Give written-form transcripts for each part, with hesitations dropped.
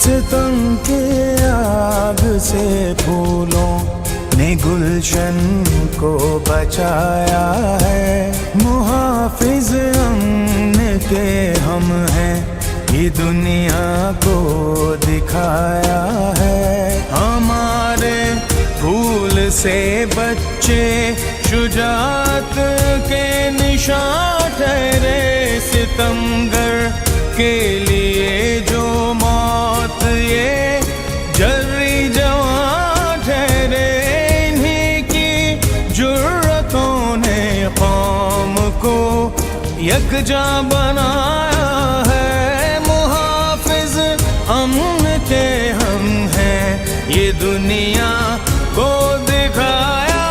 सितम के आग से फूलों ने गुलशन को बचाया है। मुहाफिज अमन के हम हैं, ये दुनिया को दिखाया है। हमारे फूल से बच्चे शुजात के निशान ठहरे। सितमगर के लिए जो मौत ये जर्री जवां ठहरे। इन्हीं की जुर्रतों ने कौम को यकजा बनाया है। मुहाफिज अमन के हम हैं, ये दुनिया को दिखाया।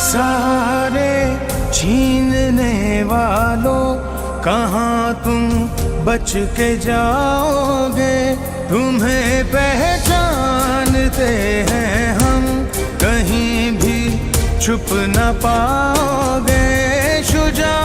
सहारे छीनने वालों, कहाँ तुम बच के जाओगे। तुम्हें पहचानते हैं हम, कहीं भी छुप न पाओगे। शुजा